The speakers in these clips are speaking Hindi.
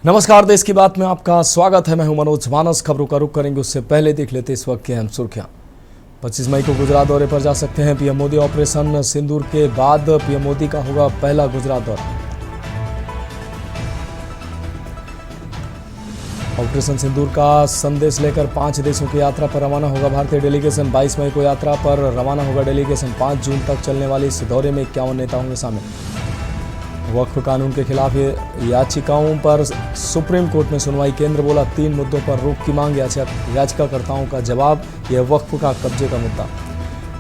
नमस्कार, देश की बात में आपका स्वागत है। मैं हूं मनोज मानस। खबरों का रुख करेंगे उससे पहले देख लेते इस वक्त की अहम सुर्खियां। 25 मई को गुजरात दौरे पर जा सकते हैं पीएम मोदी। ऑपरेशन सिंदूर के बाद पीएम मोदी का होगा पहला गुजरात दौरा। ऑपरेशन सिंदूर का संदेश लेकर 5 देशों की यात्रा पर रवाना होगा भारतीय डेलीगेशन। 22 मई को यात्रा पर रवाना होगा डेलीगेशन। 5 जून तक चलने वाले इस दौरे में 51 नेता होंगे शामिल। वक्फ कानून के खिलाफ याचिकाओं पर सुप्रीम कोर्ट में सुनवाई। केंद्र बोला 3 मुद्दों पर रोक की मांग। याचिकाकर्ताओं का जवाब, यह वक्फ का कब्जे का मुद्दा।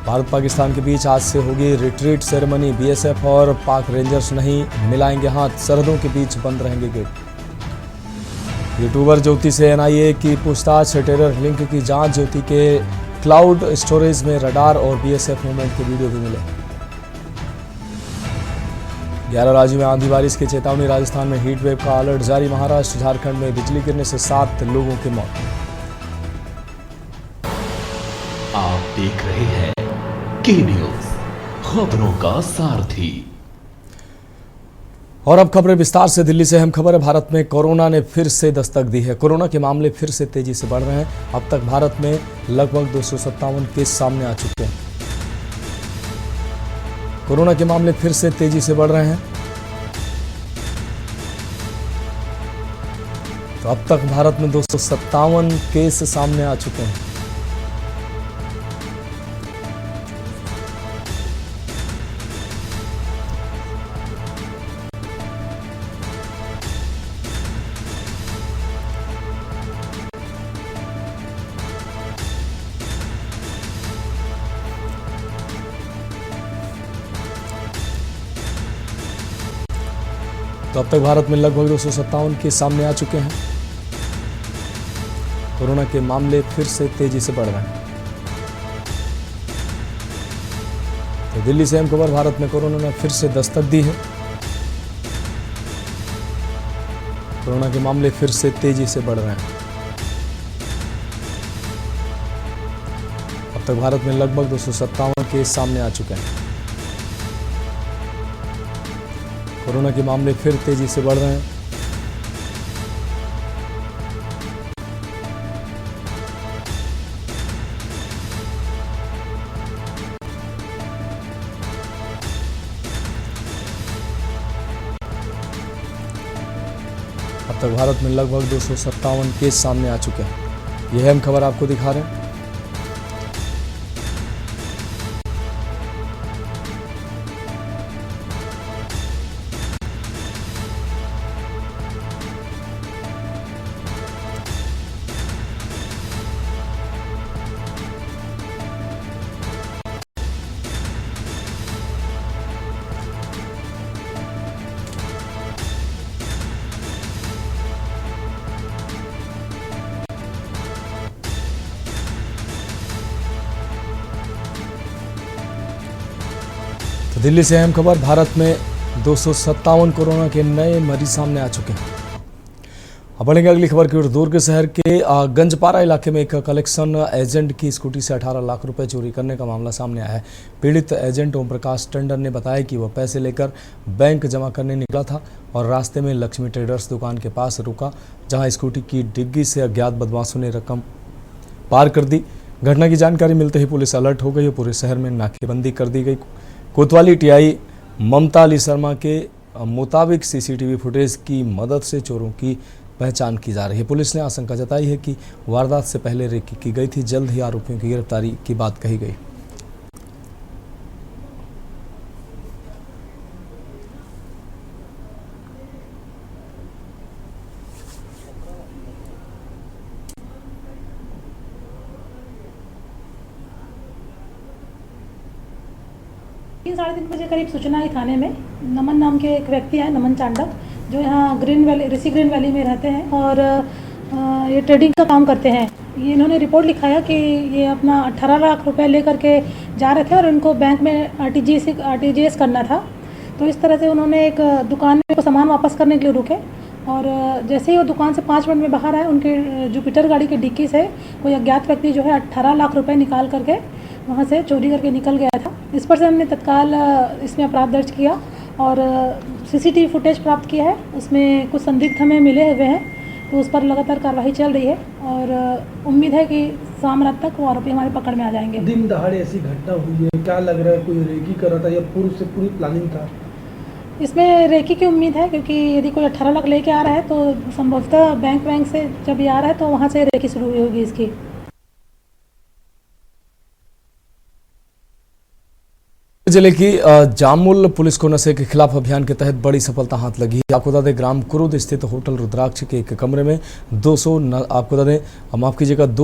भारत पाकिस्तान के बीच आज से होगी रिट्रीट सेरेमनी। बीएसएफ और पाक रेंजर्स नहीं मिलाएंगे हाथ। सरहदों के बीच बंद रहेंगे गेट। यूट्यूबर ज्योति से एनआईए की पूछताछ। टेरर लिंक की जांच। ज्योति के क्लाउड स्टोरेज में रडार और बीएसएफ मूवमेंट के वीडियो भी मिले। 11 राज्यों में आंधी बारिश की चेतावनी। राजस्थान में हीट वेव का अलर्ट जारी। महाराष्ट्र झारखंड में बिजली गिरने से 7 लोगों की मौत। आप देख रहे हैं के न्यूज, खबरों का सारथी। और अब खबरें विस्तार से। दिल्ली से अहम खबर है। भारत में कोरोना ने फिर से दस्तक दी है। कोरोना के मामले फिर से तेजी से बढ़ रहे हैं। अब तक भारत में लगभग 257 केस सामने आ चुके हैं। कोरोना के मामले फिर से तेजी से बढ़ रहे हैं। तो अब तक भारत में 257 केस सामने आ चुके हैं। तो अब तक भारत में लगभग 257 केस सामने आ चुके हैं। कोरोना के मामले फिर से तेजी से बढ़ रहे हैं। तो दिल्ली से अहम खबर। भारत में कोरोना ने फिर से दस्तक दी है। कोरोना के मामले फिर से तेजी से बढ़ रहे हैं। अब तक भारत में लगभग 257 केस सामने आ चुके हैं। कोरोना के मामले फिर तेजी से बढ़ रहे हैं। अब तक भारत में लगभग 257 केस सामने आ चुके हैं। यह अहम खबर आपको दिखा रहे हैं। तो दिल्ली से अहम खबर। भारत में 257 कोरोना के नए मरीज सामने आ चुके हैं। अब बढ़ेंगे अगली खबर की ओर। दुर्ग शहर के गंजपारा इलाके में एक कलेक्शन एजेंट की स्कूटी से 18 लाख रुपए चोरी करने का मामला सामने आया है। पीड़ित एजेंट ओम प्रकाश टंडन ने बताया कि वह पैसे लेकर बैंक जमा करने निकला था और रास्ते में लक्ष्मी ट्रेडर्स दुकान के पास रुका, जहां स्कूटी की डिग्गी से अज्ञात बदमाशों ने रकम पार कर दी। घटना की जानकारी मिलते ही पुलिस अलर्ट हो गई और पूरे शहर में नाकेबंदी कर दी गई। कोतवाली टीआई ममता अली शर्मा के मुताबिक सीसीटीवी फुटेज की मदद से चोरों की पहचान की जा रही है। पुलिस ने आशंका जताई है कि वारदात से पहले रेकी की गई थी। जल्द ही आरोपियों की गिरफ्तारी की बात कही गई। साढ़े 3 बजे करीब सूचना आई थाने में। नमन नाम के एक व्यक्ति हैं, नमन चांडक, जो यहाँ ग्रीन वैली, ऋषि ग्रीन वैली में रहते हैं और ये ट्रेडिंग का काम करते हैं। ये इन्होंने रिपोर्ट लिखाया कि ये अपना 18 लाख रुपए लेकर के जा रहे थे और इनको बैंक में आरटीजीएस करना था। तो इस तरह से उन्होंने एक दुकान में सामान वापस करने के लिए रुके और जैसे ही वो दुकान से 5 मिनट में बाहर आए, उनके जुपिटर गाड़ी की डिक्की से कोई अज्ञात व्यक्ति जो है 18 लाख रुपए निकाल करके वहाँ से चोरी करके निकल गया था। इस पर से हमने तत्काल इसमें अपराध दर्ज किया और सीसीटीवी फुटेज प्राप्त किया है, उसमें कुछ संदिग्ध हमें मिले हुए हैं, तो उस पर लगातार कार्रवाई चल रही है और उम्मीद है कि शाम रात तक वो आरोपी हमारे पकड़ में आ जाएंगे। दिन दहाड़े ऐसी घटना हुई है, क्या लग रहा है कोई रेकी कर रहा था या पूर्व से पूरी प्लानिंग था? इसमें रेकी की उम्मीद है, क्योंकि यदि कोई 18 लाख लेके आ रहा है तो संभवतः बैंक से जब ये आ रहा है तो वहाँ से रेकी शुरू हुई होगी इसकी। जिले की जामुल पुलिस को नशे के खिलाफ अभियान के तहत बड़ी सफलता हाथ लगी है। आपको बता दें, ग्राम कुरुद स्थित होटल रुद्राक्ष के एक कमरे में 2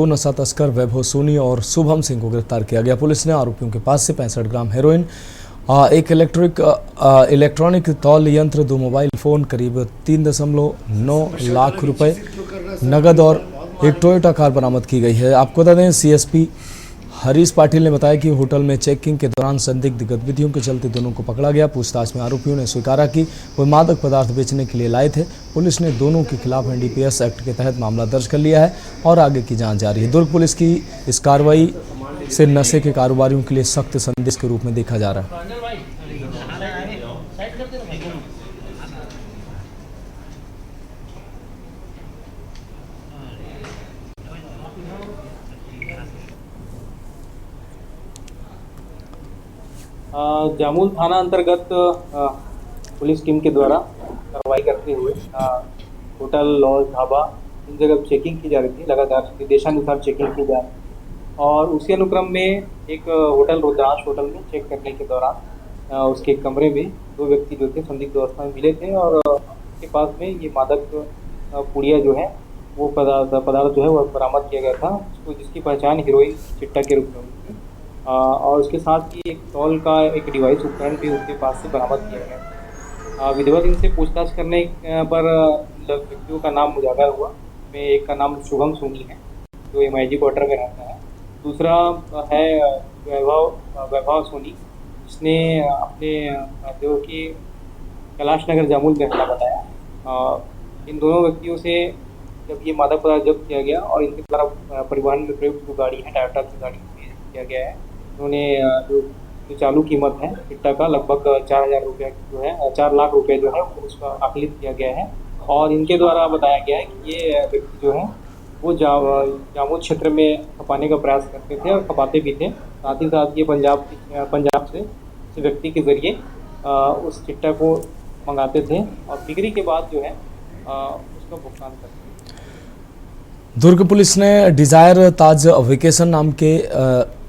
नशा तस्कर वैभव सोनी और शुभम सिंह को गिरफ्तार किया गया। पुलिस ने आरोपियों के पास से 65 ग्राम हेरोइन, एक इलेक्ट्रॉनिक तौल यंत्र, 2 मोबाइल फोन, करीब 3.9 लाख रुपए नगद और एक टोयोटा कार बरामद की गई है। आपको बता दें, सीएसपी हरीश पाटिल ने बताया कि होटल में चेकिंग के दौरान संदिग्ध गतिविधियों के चलते दोनों को पकड़ा गया। पूछताछ में आरोपियों ने स्वीकारा कि वे मादक पदार्थ बेचने के लिए लाए थे। पुलिस ने दोनों के खिलाफ एनडीपीएस एक्ट के तहत मामला दर्ज कर लिया है और आगे की जांच जारी है। दुर्ग पुलिस की इस कार्रवाई से नशे के कारोबारियों के लिए सख्त संदेश के रूप में देखा जा रहा है। जामुल थाना अंतर्गत पुलिस टीम के द्वारा कार्रवाई करते हुए होटल, लॉज, ढाबा इन जगह चेकिंग की जा रही थी। लगातार निर्देशानुसार चेकिंग की जा रही थी और उसी अनुक्रम में एक होटल रुद्राक्ष होटल में चेक करने के दौरान उसके कमरे में 2 व्यक्ति जो थे संदिग्ध अवस्था में मिले थे और उसके पास में ये मादक पुड़िया जो है वो पदार्थ जो है वो बरामद किया गया था, जिसकी पहचान हीरोइन चिट्टा के रूप में हुई थी और उसके साथ ही एक तौल का एक डिवाइस उपकरण भी उसके पास से बरामद किया गया। विधिवत इनसे पूछताछ करने पर व्यक्तियों का नाम उजागर हुआ। में एक का नाम शुभम सोनी है जो MIG क्वार्टर में रहता है, दूसरा है वैभव सोनी जिसने अपने जो कि कैलाश नगर जामुल में रहना बताया। इन दोनों व्यक्तियों से जब ये मादक पदार्थ जब्त किया गया और इनके द्वारा परिवहन में प्रयुक्त जो गाड़ी है टाटा की गाड़ी किया गया है, उन्होंने जो चालू कीमत है चिट्टा का लगभग 4,000 रुपये जो है 4 लाख रुपए जो है उसका आकलित किया गया है और इनके द्वारा बताया गया है कि ये व्यक्ति जो है वो जामुल क्षेत्र में खपाने का प्रयास करते थे और खपाते भी थे। साथ ही साथ ये पंजाब से इस व्यक्ति के जरिए उस चिट्टा को मंगाते थे और बिक्री के बाद जो है उसका भुगतान करते थे। दुर्ग पुलिस ने डिजायर ताज वेकेशन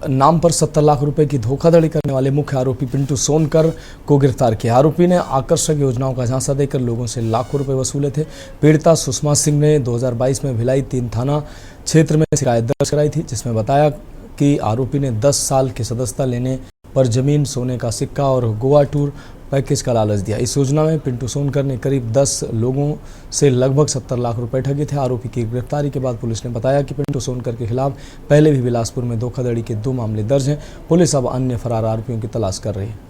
नाम पर 70 लाख रुपए की धोखाधड़ी करने वाले मुख्य आरोपी पिंटू सोनकर को गिरफ्तार किया। आरोपी ने आकर्षक योजनाओं का झांसा देकर लोगों से लाखों रुपए वसूले थे। पीड़िता सुषमा सिंह ने 2022 में भिलाई 3 थाना क्षेत्र में शिकायत दर्ज कराई थी, जिसमें बताया कि आरोपी ने 10 साल की सदस्यता लेने पर जमीन, सोने का सिक्का और गोवा टूर पैकेज का लालच दिया। इस योजना में पिंटू सोनकर ने करीब 10 लोगों से लगभग 70 लाख रुपए ठगे थे। आरोपी की गिरफ्तारी के बाद पुलिस ने बताया कि पिंटू सोनकर के खिलाफ पहले भी बिलासपुर में धोखाधड़ी के 2 मामले दर्ज हैं। पुलिस अब अन्य फरार आरोपियों की तलाश कर रही है।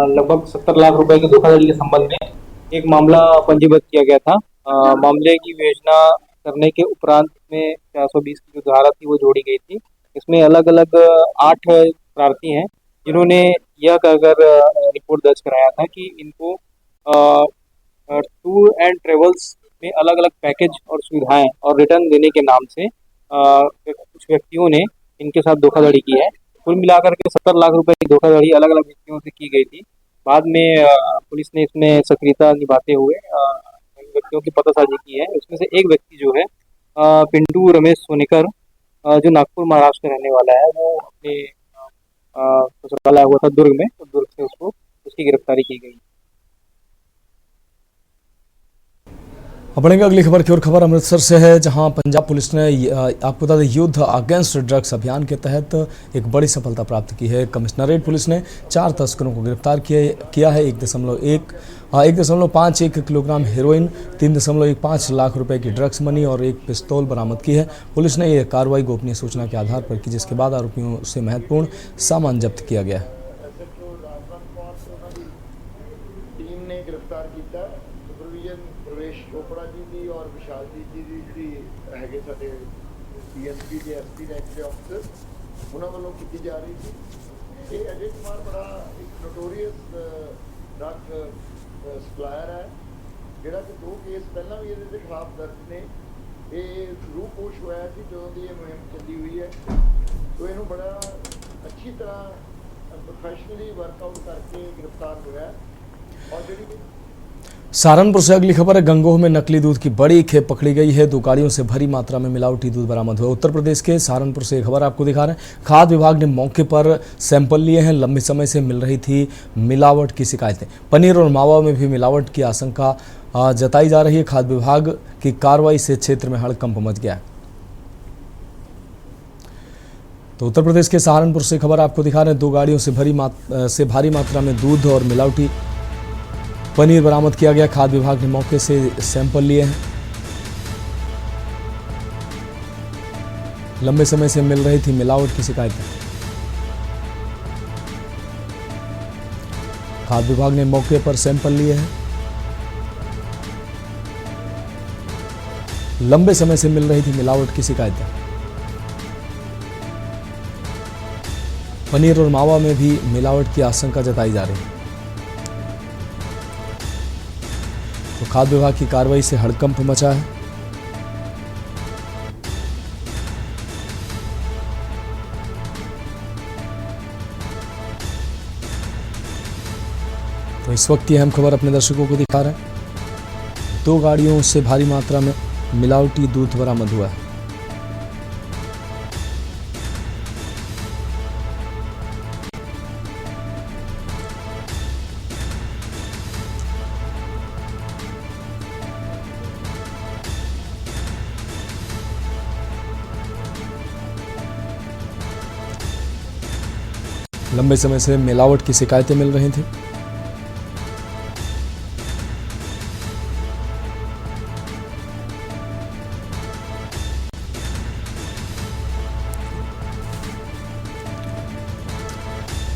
लगभग 70 लाख रुपए की धोखाधड़ी के संबंध में एक मामला पंजीबद्ध किया गया था। मामले की विवेचना करने के उपरांत में 420 की जो धारा थी वो जोड़ी गई थी। इसमें अलग अलग 8 प्रार्थी हैं जिन्होंने यह कहकर रिपोर्ट दर्ज कराया था कि इनको टूर एंड ट्रेवल्स में अलग अलग पैकेज और सुविधाएं और रिटर्न देने के नाम से कुछ व्यक्तियों ने इनके साथ धोखाधड़ी की है। कुल मिलाकर के 70 लाख रुपए की धोखाधड़ी अलग अलग व्यक्तियों से की गई थी। बाद में पुलिस ने इसमें सक्रियता निभाते हुए इन व्यक्तियों की पतासाजी की है। इसमें से एक व्यक्ति जो है पिंटू रमेश सोनेकर जो नागपुर महाराष्ट्र में रहने वाला है, वो अपने ससुराल आया हुआ था दुर्ग में, तो दुर्ग से उसकी गिरफ्तारी की गई। अब बढ़ेंगे अगली खबर की ओर। खबर अमृतसर से है, जहां पंजाब पुलिस ने आपको बता दें युद्ध अगेंस्ट ड्रग्स अभियान के तहत एक बड़ी सफलता प्राप्त की है। कमिश्नरेट पुलिस ने 4 तस्करों को गिरफ्तार किया है। 1.51 किलोग्राम हेरोइन, 3.15 लाख रुपए की ड्रग्स मनी और एक पिस्तौल बरामद की है। पुलिस ने यह कार्रवाई गोपनीय सूचना के आधार पर की, जिसके बाद आरोपियों से महत्वपूर्ण सामान जब्त किया गया है। टीम ने गिरफ्तार किया सुपरविजन प्रवेश चोपड़ा जी की ਹੈਗੇ ਸਾਡੇ ਡੀਐਸਪੀ ਦੇ ਐਸਪੀ ਰੈਂਕ ਦੇ ਅਫਸਰ, ਉਹਨਾਂ ਵੱਲੋਂ ਕੀਤੀ ਜਾ ਰਹੀ ਸੀ। ਇਹ ਅਜੇ ਕੁਮਾਰ ਬੜਾ ਇੱਕ ਨੋਟੋਰੀਅਸ ਡਰੱਗ ਸਪਲਾਇਰ ਹੈ, ਜਿਹੜਾ ਕਿ 2 ਕੇਸ ਪਹਿਲਾਂ ਵੀ ਇਹਦੇ ਖਿਲਾਫ ਦਰਜ ਨੇ। ਇਹ ਰੂਪੋਸ਼ ਹੋਇਆ ਸੀ ਜਦੋਂ ਦੀ ਇਹ ਮੁਹਿੰਮ ਚੱਲੀ ਹੋਈ ਹੈ। तो ਇਹਨੂੰ ਬੜਾ ਅੱਛੀ ਤਰ੍ਹਾਂ प्रोफेशनली वर्कआउट करके गिरफ्तार हुआ है। और जी सहारनपुर से अगली खबर है। गंगोह में नकली दूध की बड़ी खेप पकड़ी गई है। 2 गाड़ियों से भरी मात्रा में मिलावटी दूध बरामद हुआ। उत्तर प्रदेश के सहारनपुर से एक खबर आपको दिखा रहे हैं। खाद्य विभाग ने मौके पर सैंपल लिए हैं। लंबे समय से मिल रही थी मिलावट की शिकायतें। पनीर और मावा में भी मिलावट की आशंका जताई जा रही है। खाद्य विभाग की कार्रवाई से क्षेत्र में हड़कंप मच गया है। तो उत्तर प्रदेश के सहारनपुर से खबर आपको दिखा रहे हैं। 2 गाड़ियों से भारी मात्रा में दूध और मिलावटी पनीर बरामद किया गया। खाद्य विभाग ने मौके से सैंपल लिए हैं। लंबे समय से मिल रही थी मिलावट की शिकायतें। खाद्य विभाग ने मौके पर सैंपल लिए हैं। लंबे समय से मिल रही थी मिलावट की शिकायतें। पनीर और मावा में भी मिलावट की आशंका जताई जा रही है। तो खाद्य विभाग की कार्रवाई से हड़कंप मचा है। तो इस वक्त की अहम खबर अपने दर्शकों को दिखा रहे हैं। 2 गाड़ियों से भारी मात्रा में मिलावटी दूध बरामद हुआ है। लंबे समय से मिलावट की शिकायतें मिल रही थी।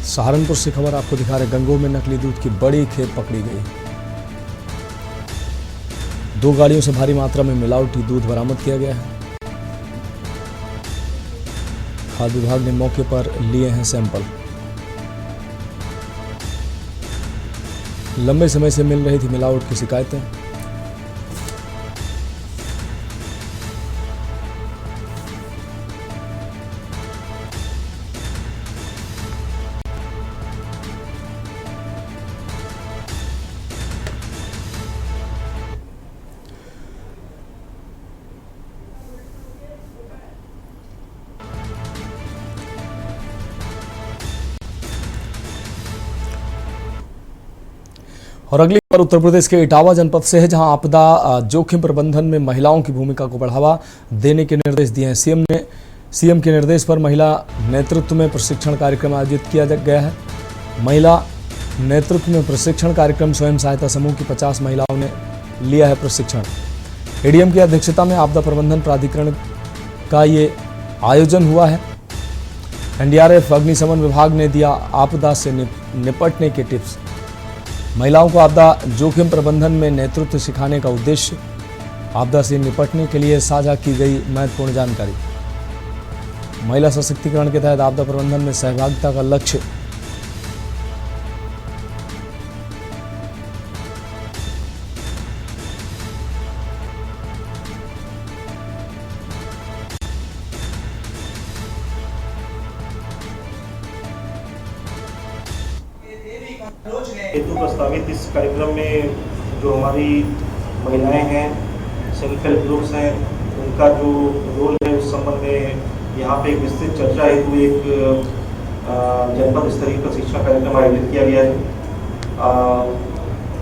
सहारनपुर से खबर आपको दिखा रहे। गंगोह में नकली दूध की बड़ी खेप पकड़ी गई। 2 गाड़ियों से भारी मात्रा में मिलावटी दूध बरामद किया गया है। खाद्य विभाग ने मौके पर लिए हैं सैंपल। लंबे समय से मिल रही थी मिलावट की शिकायतें। और अगली बार उत्तर प्रदेश के इटावा जनपद से है, जहां आपदा जोखिम प्रबंधन में महिलाओं की भूमिका को बढ़ावा देने के निर्देश दिए हैं। सीएम के निर्देश पर महिला नेतृत्व में प्रशिक्षण कार्यक्रम आयोजित किया गया है। महिला नेतृत्व में प्रशिक्षण कार्यक्रम स्वयं सहायता समूह की 50 महिलाओं ने लिया है प्रशिक्षण। एडीएम की अध्यक्षता में आपदा प्रबंधन प्राधिकरण का ये आयोजन हुआ है। एनडीआरएफ अग्निशमन विभाग ने दिया आपदा से निपटने के टिप्स। महिलाओं को आपदा जोखिम प्रबंधन में नेतृत्व सिखाने का उद्देश्य। आपदा से निपटने के लिए साझा की गई महत्वपूर्ण जानकारी। महिला सशक्तिकरण के तहत आपदा प्रबंधन में सहभागिता का लक्ष्य। हेतु प्रस्तावित इस कार्यक्रम में जो हमारी महिलाएं हैं, सेल्फ हेल्प ग्रुप्स हैं, उनका जो रोल है उस संबंध में यहाँ पे एक विस्तृत चर्चा हेतु एक जनपद स्तरीय प्रशिक्षण कार्यक्रम आयोजित किया गया है।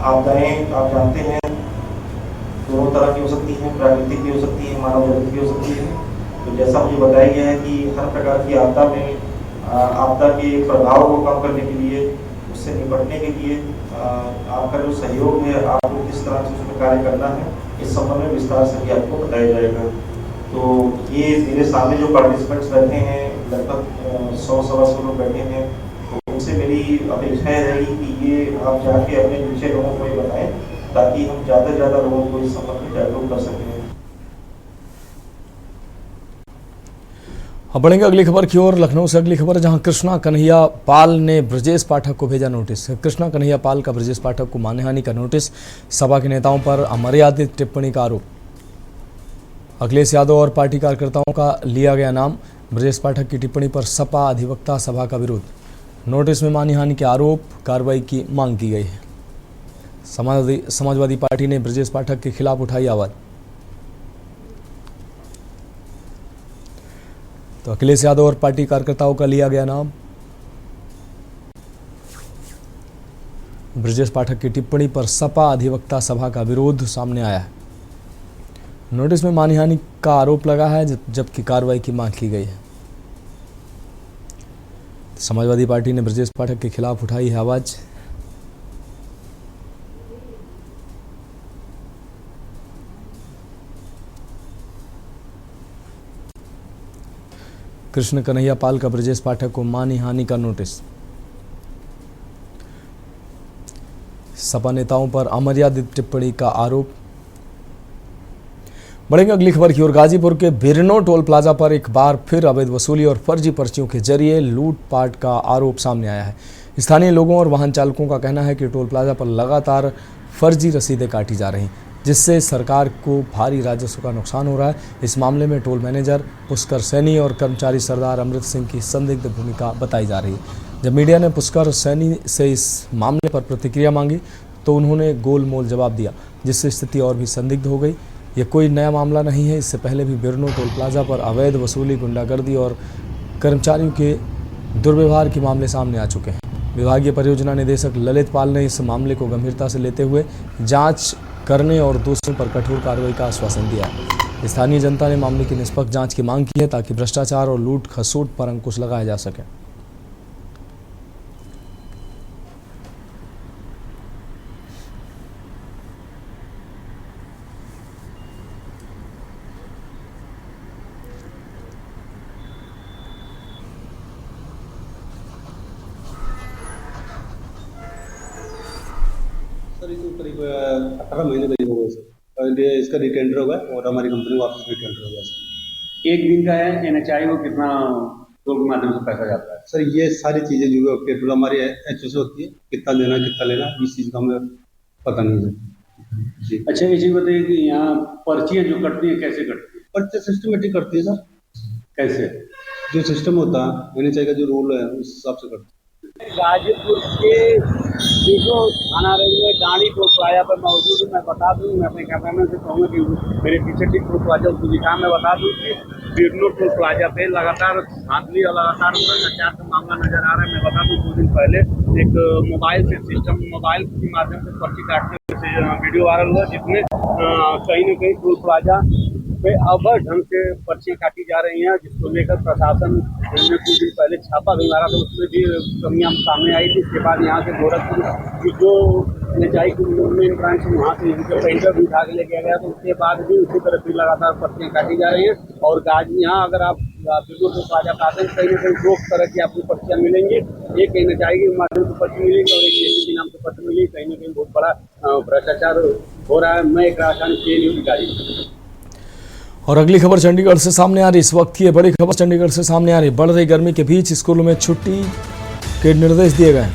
आपदाएं आप जानते हैं दोनों तरह की हो सकती हैं, प्राकृतिक भी हो सकती है, मानव निर्मित भी हो सकती है। तो जैसा मुझे बताया गया है कि हर प्रकार की आपदा में आपदा के प्रभाव को कम करने के लिए, उससे निपटने के लिए आपका जो सहयोग है, आपको किस तरह से उसमें कार्य करना है, इस संबंध में विस्तार से भी आपको बताया जाएगा। तो ये मेरे सामने जो पार्टिसिपेंट्स बैठे हैं, लगभग 100-125 लोग बैठे हैं, तो उनसे मेरी अपेक्षा रहेगी कि ये आप जाके अपने दूसरे लोगों को ये बताएं, ताकि हम ज़्यादा से ज़्यादा लोगों को इस संबंध में जागरूक कर सकें। अब बढ़ेंगे अगली खबर की ओर। लखनऊ से अगली खबर, जहां कृष्णा कन्हैया पाल ने ब्रजेश पाठक को भेजा नोटिस। कृष्णा कन्हैया पाल का ब्रजेश पाठक को मानहानि का नोटिस। सपा के नेताओं पर अमर्यादित टिप्पणी का आरोप। अखिलेश यादव और पार्टी कार्यकर्ताओं का लिया गया नाम। ब्रजेश पाठक की टिप्पणी पर सपा अधिवक्ता सभा का विरोध। नोटिस में मानहानि के आरोप, कार्रवाई की मांग की गई है। समाजवादी पार्टी ने ब्रजेश पाठक के खिलाफ उठाई आवाज। तो अखिलेश यादव और पार्टी कार्यकर्ताओं का लिया गया नाम। ब्रजेश पाठक की टिप्पणी पर सपा अधिवक्ता सभा का विरोध सामने आया है। नोटिस में मानहानि का आरोप लगा है, जबकि कार्रवाई की मांग की गई है। समाजवादी पार्टी ने ब्रजेश पाठक के खिलाफ उठाई है आवाज। कृष्ण कन्हैया पाल का ब्रजेश पाठक को मानहानि का नोटिस। सपा नेताओं पर अमर्यादित टिप्पणी का आरोप। बढ़ेंगे अगली खबर की ओर। गाजीपुर के बिरनो टोल प्लाजा पर एक बार फिर अवैध वसूली और फर्जी पर्चियों के जरिए लूटपाट का आरोप सामने आया है। स्थानीय लोगों और वाहन चालकों का कहना है कि टोल प्लाजा पर लगातार फर्जी रसीदें काटी जा रही, जिससे सरकार को भारी राजस्व का नुकसान हो रहा है। इस मामले में टोल मैनेजर पुष्कर सैनी और कर्मचारी सरदार अमृत सिंह की संदिग्ध भूमिका बताई जा रही है। जब मीडिया ने पुष्कर सैनी से इस मामले पर प्रतिक्रिया मांगी तो उन्होंने गोलमोल जवाब दिया, जिससे स्थिति और भी संदिग्ध हो गई। ये कोई नया मामला नहीं है। इससे पहले भी बिरनो टोल प्लाजा पर अवैध वसूली, गुंडागर्दी और कर्मचारियों के दुर्व्यवहार के मामले सामने आ चुके हैं। विभागीय परियोजना निदेशक ललित पाल ने इस मामले को गंभीरता से लेते हुए जांच करने और दोषियों पर कठोर कार्रवाई का आश्वासन दिया है। स्थानीय जनता ने मामले की निष्पक्ष जांच की मांग की है, ताकि भ्रष्टाचार और लूट खसोट पर अंकुश लगाया जा सके। सर इसको करीब 18 महीने करीब हो गए सर, और ये इसका रिटेंडर होगा और हमारी कंपनी को वापस रिटेंडर होगा सर। एक दिन का है एनएचआई को कितना टोल के माध्यम से पैसा जाता है? सर ये सारी चीज़ें जो पेट्रोल हमारी एचओसी होती है, कितना देना कितना लेना, इस चीज़ का हमें पता नहीं सर जी। अच्छा ये चीज़ बताइए कि यहाँ पर्चियाँ जो कटती हैं कैसे कटती है? पर्चे सिस्टमेटिक करती है सर। कैसे? जो सिस्टम होता है एनएचआई का जो रूल है उस हिसाब से करती है। गाजीपुर के जो थाना रेंज में गाड़ी टोल प्लाजा पर मौजूद हूँ। मैं बता दूँ, मैं अपने कैमरामैन से कहूँगा कि मेरे पीछे ठीक टोल प्लाजा उसको दिखा। मैं बता दूँ कि बिरनो टोल प्लाजा पे लगातार धांधली और लगातार भ्रष्टाचार का मामला नजर आ रहा है। मैं बता दूँ 2 दिन पहले एक मोबाइल के माध्यम से पर्ची काटने से वीडियो वायरल हुआ, जिसमें कहीं न कहीं टोल प्लाजा पे अवैध ढंग से पर्चियाँ काटी जा रही हैं, जिसको लेकर प्रशासन ने कुछ दिन पहले छापा भी मारा था, उसमें भी कमियां सामने आई थी। इसके बाद यहाँ से गोरखपुर की जो एनएचआई की मेन ब्रांच है वहाँ से इनके टेंडर भी उठा के लेके गया, तो उसके बाद भी उसी तरह से लगातार पर्चियाँ काटी जा रही हैं। और यहाँ अगर आप बिल्कुल तो प्लाजा काटे हैं, कहीं ना कहीं 2 तरह की आपको पर्चियाँ मिलेंगी। एक एनएचआई के माध्यम से पर्ची मिलेगी और एक एसी के नाम से पर्ची मिलेगी। कहीं ना कहीं बहुत बड़ा भ्रष्टाचार हो रहा है। मैं एक राजधानी के न्यूज। और अगली खबर चंडीगढ़ से सामने आ रही। इस वक्त की बड़ी खबर चंडीगढ़ से सामने आ रही। बढ़ रही गर्मी के बीच स्कूलों में छुट्टी के निर्देश दिए गए हैं।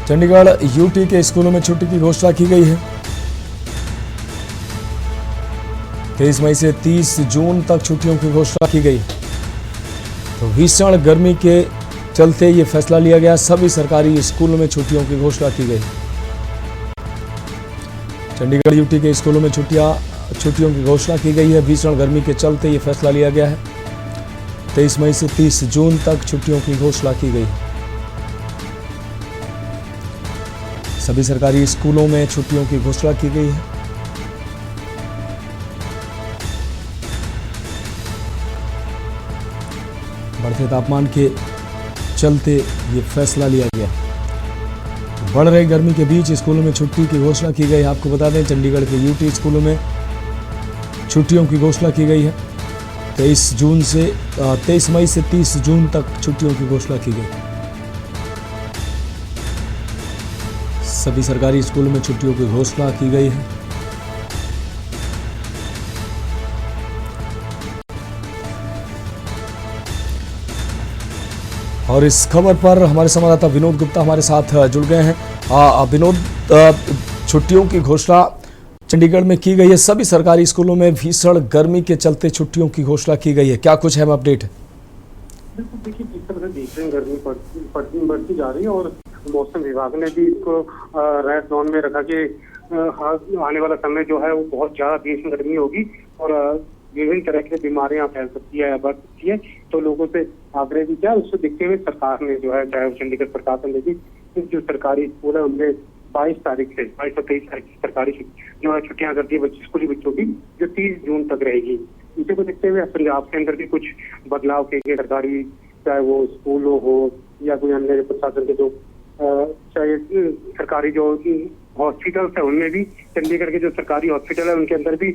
चंडीगढ़ यूटी के स्कूलों में छुट्टी की घोषणा की गई है। 23 मई से 30 जून तक छुट्टियों की घोषणा की गई। तो भीषण गर्मी के चलते ये फैसला लिया गया। सभी सरकारी स्कूलों में छुट्टियों की घोषणा की गई। चंडीगढ़ यूटी के स्कूलों में छुट्टियों की घोषणा की गई है। भीषण गर्मी के चलते ये फैसला लिया गया है। 23 मई से 30 जून तक छुट्टियों की घोषणा की गई। सभी सरकारी स्कूलों में छुट्टियों की घोषणा की गई है। बढ़ते तापमान के चलते ये फैसला लिया गया। बढ़ रही गर्मी के बीच स्कूलों में छुट्टी की घोषणा की गई। आपको बता दें चंडीगढ़ के यूटी स्कूलों में छुट्टियों की घोषणा की गई है। 23 मई से 30 जून तक छुट्टियों की घोषणा की गई। सभी सरकारी स्कूलों में छुट्टियों की घोषणा की गई है। और इस खबर पर हमारे संवाददाता विनोद गुप्ता हमारे साथ जुड़ गए हैं। विनोद, छुट्टियों की घोषणा चंडीगढ़ में की गई है। सभी सरकारी स्कूलों में भीषण गर्मी के चलते छुट्टियों की घोषणा की गई है। क्या कुछ है अपडेट? बिल्कुल, देखिए जिस तरह से देख रहे हैं गर्मी बढ़ती जा रही है और मौसम विभाग ने भी इसको रेड जोन में रखा कि आने वाला समय जो है वो बहुत ज्यादा भीषण गर्मी होगी और विभिन्न तरह की बीमारियां फैल सकती है, बढ़ सकती है। तो लोगों से आग्रह भी किया। उसको देखते हुए सरकार ने जो है, चाहे चंडीगढ़ प्रशासन ने भी जो सरकारी स्कूल है उनमें 22 तारीख से 22 और 23 तारीख की सरकारी जो है छुट्टियां कर दी है स्कूली बच्चों की, जो 30 जून तक रहेगी। इसी को देखते हुए पंजाब के अंदर भी कुछ बदलाव किए गए। सरकारी चाहे वो स्कूल हो या कोई अन्य प्रशासन के जो चाहे सरकारी जो हॉस्पिटल्स है उनमें भी, चंडीगढ़ के जो सरकारी हॉस्पिटल है उनके अंदर भी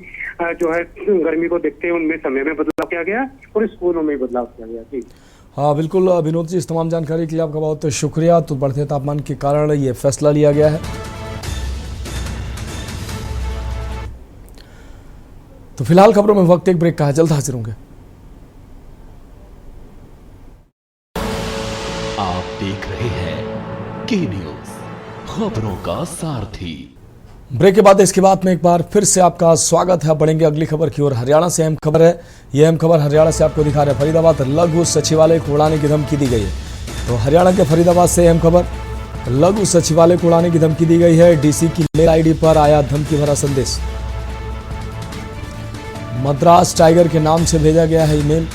जो है गर्मी को देखते हुए उनमें समय में बदलाव किया गया और स्कूलों में बदलाव किया गया। जी हाँ बिल्कुल विनोद जी, इस तमाम जानकारी के लिए आपका बहुत शुक्रिया। तो बढ़ते तापमान के कारण ये फैसला लिया गया है। तो फिलहाल खबरों में वक्त एक ब्रेक का है, जल्द हाजिर होंगे। आप देख रहे हैं के न्यूज, खबरों का सारथी। ब्रेक के बाद इसके बाद में एक बार फिर से आपका स्वागत है। बढ़ेंगे अगली खबर की ओर। हरियाणा से अहम खबर है। यह अहम खबर हरियाणा से आपको दिखा रहे हैं। फरीदाबाद लघु सचिवालय को उड़ाने की धमकी दी गई है। तो हरियाणा के फरीदाबाद से अहम खबर, लघु सचिवालय को उड़ाने की धमकी दी गई है। डीसी की मेल आईडी पर आया धमकी भरा संदेश। मद्रास टाइगर के नाम से भेजा गया है ईमेल।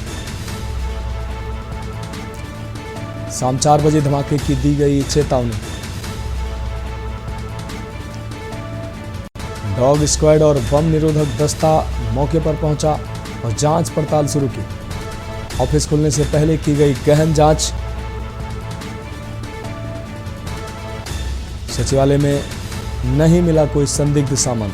शाम 4 बजे धमाके की दी गई चेतावनी। डॉग स्क्वाड और बम निरोधक दस्ता मौके पर पहुंचा और जांच पड़ताल शुरू की। ऑफिस खुलने से पहले की गई गहन जांच। सचिवालय में नहीं मिला कोई संदिग्ध सामान।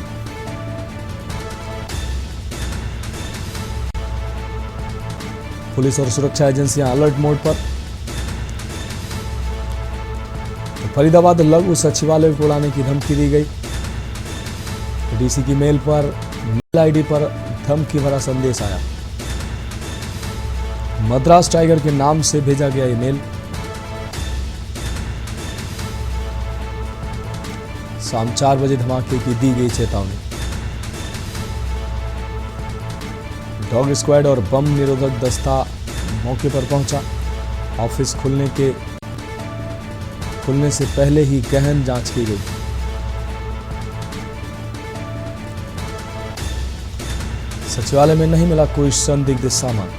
पुलिस और सुरक्षा एजेंसियां अलर्ट मोड पर। तो फरीदाबाद लघु सचिवालय को उड़ाने की धमकी दी गई। डीसी की मेल आईडी पर धमकी भरा संदेश आया। मद्रास टाइगर के नाम से भेजा गया ईमेल। शाम 4 बजे धमाके की दी गई चेतावनी। डॉग स्क्वाड और बम निरोधक दस्ता मौके पर पहुंचा। ऑफिस खुलने से पहले ही गहन जांच की गई। सचिवालय में नहीं मिला कोई संदिग्ध सामान।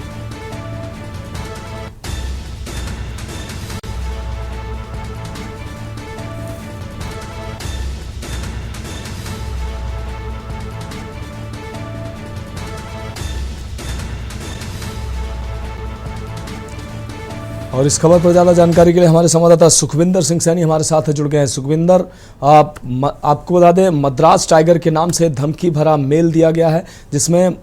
और इस खबर पर ज्यादा जानकारी के लिए हमारे संवाददाता सुखविंदर सिंह सैनी हमारे साथ जुड़ गए हैं। सुखविंदर, आपको बता दें, मद्रास टाइगर के नाम से धमकी भरा मेल दिया गया है जिसमें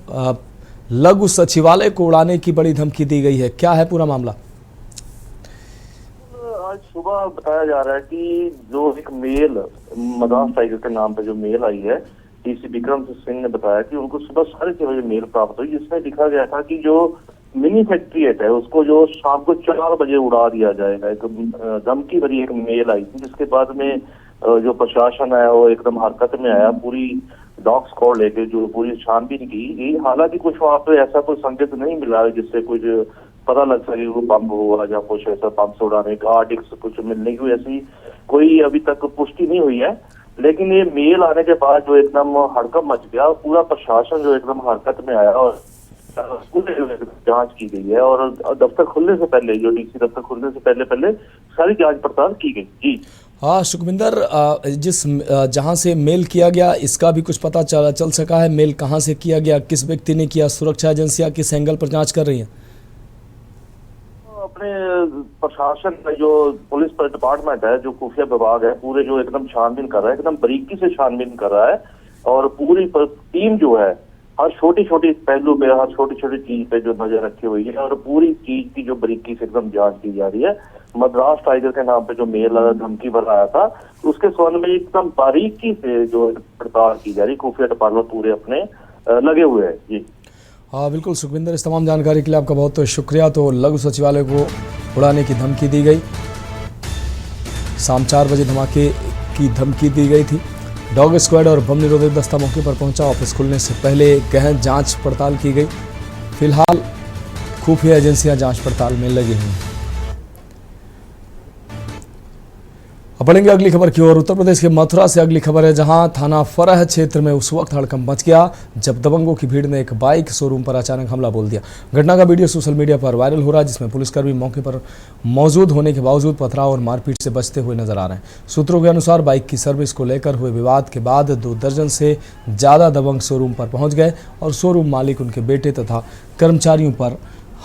लघु सचिवालय को उड़ाने की बड़ी धमकी दी गई है। क्या है पूरा मामला? आज सुबह बताया जा रहा है कि जो एक मेल मद्रास टाइगर के नाम पे जो मेल आई है, डीसी विक्रम सिंह ने बताया कि उनको सुबह 6:30 बजे मेल प्राप्त हुई, जिसमें लिखा गया था कि जो मिनी सेक्रेटरीट है उसको जो शाम को 4 बजे उड़ा दिया जाएगा। एक धमकी भरी एक मेल आई थी, जिसके बाद में जो प्रशासन है वो एकदम हरकत में आया। पूरी डॉग स्क्वाड लेके जो पूरी छानबीन की गई। हालांकि कुछ वहाँ पे ऐसा कोई संकेत नहीं मिला है जिससे कुछ पता लग सके वो बम हुआ या कुछ ऐसा बम से उड़ाने का आर्टिक्स कुछ मिलने की ऐसी कोई अभी तक पुष्टि नहीं हुई है। लेकिन ये मेल आने के बाद जो एकदम हड़कंप मच गया, पूरा प्रशासन जो एकदम हरकत में आया और जांच की गई है। और दफ्तर खुलने से पहले, जो डीसी दफ्तर खुलने से पहले सारी जांच पड़ताल की गई। जी हाँ सुखविंदर, जहां से मेल किया गया इसका भी कुछ पता चल सका है? मेल कहां से किया गया, किस व्यक्ति ने किया? सुरक्षा एजेंसियां किस एंगल पर जांच कर रही हैं? अपने प्रशासन जो पुलिस डिपार्टमेंट है, जो खुफिया विभाग है, पूरे जो एकदम छानबीन कर रहा है, एकदम बारीकी से छानबीन कर रहा है। और पूरी टीम जो है हर छोटी छोटी पहलू पे, हर छोटी छोटी चीज पे जो नजर रखी हुई है और पूरी चीज की जो बारीकी से एकदम जांच की जा रही है। मद्रास टाइगर के नाम पे जो मेल धमकी भर आया था, उसके संबंध में एकदम बारीकी से जो पड़ताल की जा रही। खुफिया डिपार्टमेंट पूरे अपने लगे हुए हैं। जी हाँ बिल्कुल सुखविंदर, इस तमाम जानकारी के लिए आपका बहुत शुक्रिया। तो लघु सचिवालय को उड़ाने की धमकी दी गई, शाम 4 बजे धमाके की धमकी दी गई थी। डॉग स्क्वाड और बम निरोधक दस्ता मौके पर पहुंचा। ऑफिस खुलने से पहले गहन जांच पड़ताल की गई। फिलहाल खुफिया एजेंसियां जांच पड़ताल में लगी हुई हैं। अब बढ़ेंगे अगली खबर की ओर। उत्तर प्रदेश के मथुरा से अगली खबर है, जहां थाना फरह क्षेत्र में उस वक्त हड़कंप मच गया जब दबंगों की भीड़ ने एक बाइक शोरूम पर अचानक हमला बोल दिया। घटना का वीडियो सोशल मीडिया पर वायरल हो रहा है, जिसमें पुलिसकर्मी मौके पर मौजूद होने के बावजूद पथराव और मारपीट से बचते हुए नजर आ रहे हैं। सूत्रों के अनुसार बाइक की सर्विस को लेकर हुए विवाद के बाद 2 दर्जन से ज्यादा दबंग शोरूम पर पहुंच गए और शोरूम मालिक, उनके बेटे तथा कर्मचारियों पर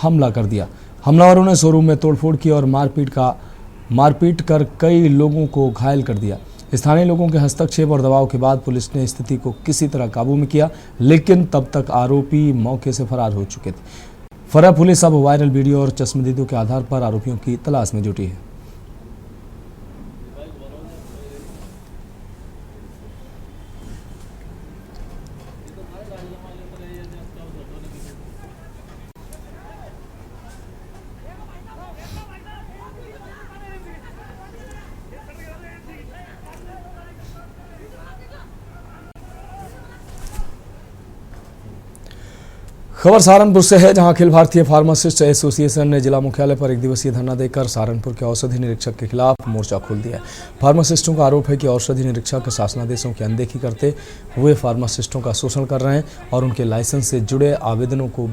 हमला कर दिया। हमलावरों ने शोरूम में तोड़फोड़ की और मारपीट कर कई लोगों को घायल कर दिया। स्थानीय लोगों के हस्तक्षेप और दबाव के बाद पुलिस ने स्थिति को किसी तरह काबू में किया, लेकिन तब तक आरोपी मौके से फरार हो चुके थे। फरार पुलिस अब वायरल वीडियो और चश्मदीदों के आधार पर आरोपियों की तलाश में जुटी है। खबर सहारनपुर से है, जहां अखिल भारतीय फार्मासिस्ट एसोसिएशन ने जिला मुख्यालय पर 1 दिवसीय धरना देकर सहारनपुर के औषधि निरीक्षक के खिलाफ मोर्चा खोल दिया है। फार्मासिस्टों का आरोप है कि औषधि निरीक्षक शासनादेशों की अनदेखी करते हुए फार्मासिस्टों का शोषण कर रहे हैं और उनके लाइसेंस से जुड़े आवेदनों को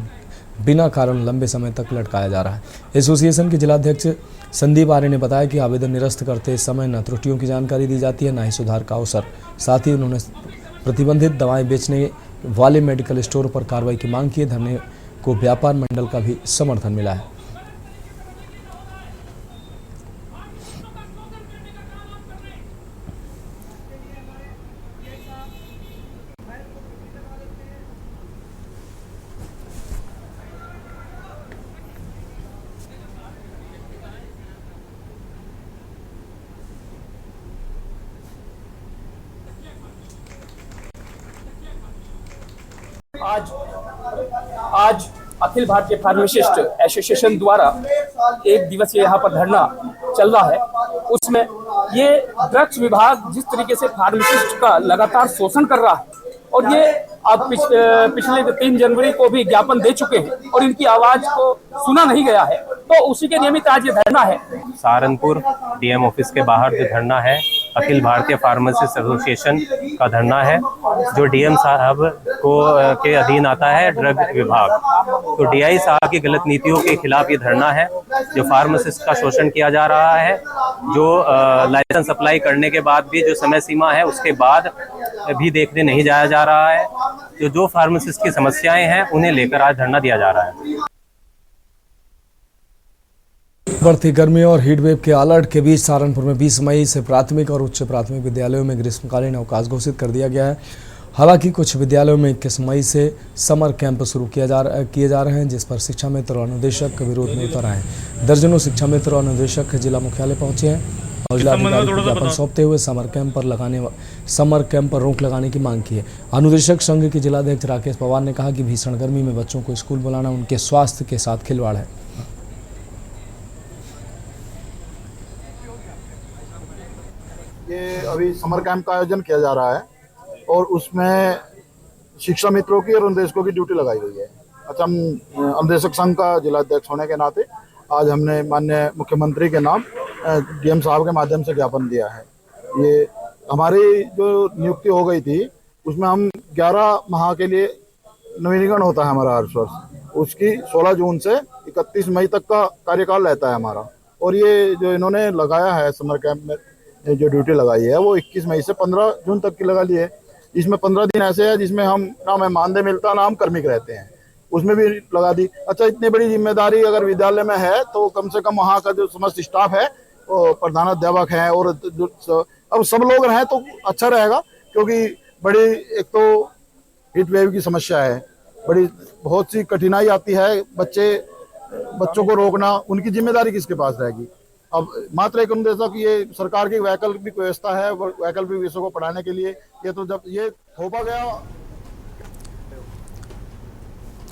बिना कारण लंबे समय तक लटकाया जा रहा है। एसोसिएशन के जिलाध्यक्ष संदीप आर्य ने बताया कि आवेदन निरस्त करते समय न त्रुटियों की जानकारी दी जाती है, न ही सुधार का अवसर। साथ ही उन्होंने प्रतिबंधित दवाएं बेचने वाले मेडिकल स्टोर पर कार्रवाई की मांग की है। धरने को व्यापार मंडल का भी समर्थन मिला है। आज अखिल भारतीय फार्मासिस्ट एसोसिएशन द्वारा 1 दिवसीय यहाँ पर धरना चल रहा है। उसमें ये ड्रग्स विभाग जिस तरीके से फार्मासिस्ट का लगातार शोषण कर रहा है और ये अब पिछले 3 जनवरी को भी ज्ञापन दे चुके हैं और इनकी आवाज को सुना नहीं गया है, तो उसी के नियमित आज ये धरना है। सहारनपुर डीएम ऑफिस के बाहर जो धरना है, अखिल भारतीय फार्मासिस्ट एसोसिएशन का धरना है, जो डीएम साहब को के अधीन आता है ड्रग विभाग। तो डीआई साहब की गलत नीतियों के खिलाफ ये धरना है। जो फार्मासिस्ट का शोषण किया जा रहा है, जो लाइसेंस अप्लाई करने के बाद भी जो समय सीमा है उसके बाद भी देखने नहीं जाया जा रहा है। जो फार्मासिस्ट की समस्याएं हैं उन्हें लेकर आज धरना दिया जा रहा है। बढ़ती गर्मी और हीट वेव के अलर्ट के बीच सहारनपुर में 20 मई से प्राथमिक और उच्च प्राथमिक विद्यालयों में ग्रीष्मकालीन अवकाश घोषित कर दिया गया है। हालांकि कुछ विद्यालयों में 21 मई से समर कैंप शुरू किए जा रहे हैं, जिस पर शिक्षा मित्र और अनुदेशक विरोध में उतर आए हैं। दर्जनों शिक्षा मित्र और अनुदेशक जिला मुख्यालय पहुंचे हैं और जिलाधिकारी को ज्ञापन सौंपते हुए समर कैंप पर रोक लगाने की मांग की है। अनुदेशक संघ के जिलाध्यक्ष राकेश पवार ने कहा कि भीषण गर्मी में बच्चों को स्कूल बुलाना उनके स्वास्थ्य के साथ खिलवाड़ है। ये अभी समर कैंप का आयोजन किया जा रहा है और उसमें शिक्षा मित्रों की और अनुदेशकों की ड्यूटी लगाई गई है। अच्छा, हम अनुदेशक संघ का जिलाध्यक्ष होने के नाते आज हमने माननीय मुख्यमंत्री के नाम डीएम साहब के माध्यम से ज्ञापन दिया है। ये हमारी जो नियुक्ति हो गई थी उसमें हम 11 माह के लिए नवीनीकरण होता है हमारा हर वर्ष, उसकी 16 जून से 31 मई तक का कार्यकाल रहता है हमारा। और ये जो इन्होंने लगाया है समर कैंप में जो ड्यूटी लगाई है वो 21 मई से 15 जून तक की लगा ली है। इसमें 15 दिन ऐसे है जिसमें हम ना हमें मानदेय मिलता ना हम कर्मिक रहते हैं, उसमें भी लगा दी। अच्छा, इतनी बड़ी जिम्मेदारी अगर विद्यालय में है तो कम से कम वहाँ का जो समस्त स्टाफ है, प्रधानाध्यापक है और अब सब लोग रहें तो अच्छा रहेगा, क्योंकि बड़ी एक तो हीट वेव की समस्या है, बहुत सी कठिनाई आती है। बच्चों को रोकना, उनकी जिम्मेदारी किसके पास रहेगी। अब मात्र एक अनुदेशक, ये सरकार की वैकल्पिक व्यवस्था है वैकल्पिक विषयों को पढ़ाने के लिए। ये तो जब ये थोपा गया